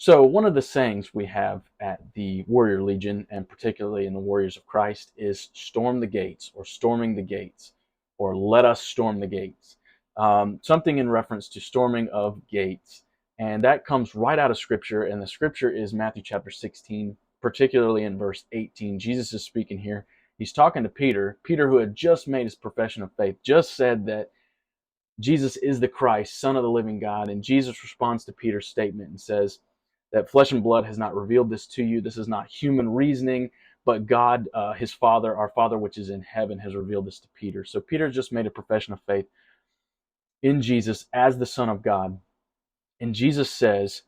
So, one of the sayings we have at the Warrior Legion, and particularly in the Warriors of Christ, is storm the gates, or storming the gates, or let us storm the gates. Something in reference to storming of gates. And that comes right out of Scripture, and the Scripture is Matthew chapter 16, particularly in verse 18. Jesus is speaking here. He's talking to Peter. Peter, who had just made his profession of faith, just said that Jesus is the Christ, Son of the living God. And Jesus responds to Peter's statement and says that flesh and blood has not revealed this to you. This is not human reasoning, but God, his Father, our Father which is in heaven, has revealed this to Peter. So Peter just made a profession of faith in Jesus as the Son of God. And Jesus says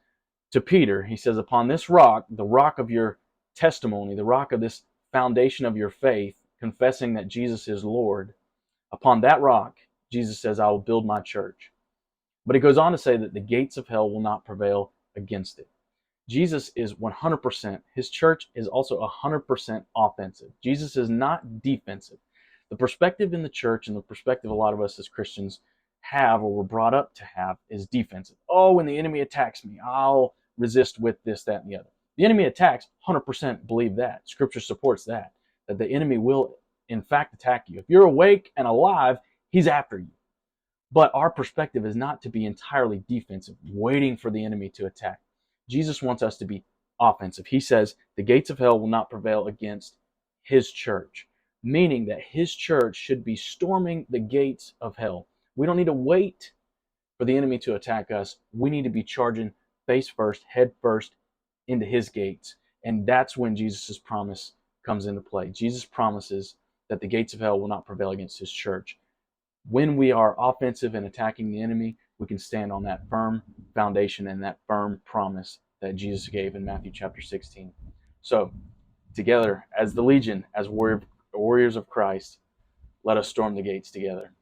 to Peter, he says, upon this rock, the rock of your testimony, the rock of this foundation of your faith, confessing that Jesus is Lord, upon that rock, Jesus says, I will build my church. But he goes on to say that the gates of hell will not prevail against it. Jesus is 100%. His church is also 100% offensive. Jesus is not defensive. The perspective in the church and the perspective a lot of us as Christians have or were brought up to have is defensive. Oh, when the enemy attacks me, I'll resist with this, that, and the other. The enemy attacks, 100% believe that. Scripture supports that the enemy will, in fact, attack you. If you're awake and alive, he's after you. But our perspective is not to be entirely defensive, waiting for the enemy to attack. Jesus wants us to be offensive. He says the gates of hell will not prevail against his church, meaning that his church should be storming the gates of hell. We don't need to wait for the enemy to attack us. We need to be charging face first, head first into his gates. And that's when Jesus' promise comes into play. Jesus promises that the gates of hell will not prevail against his church. When we are offensive and attacking the enemy, we can stand on that firm foundation and that firm promise that Jesus gave in Matthew chapter 16. So, together, as the Legion, as warriors of Christ, let us storm the gates together.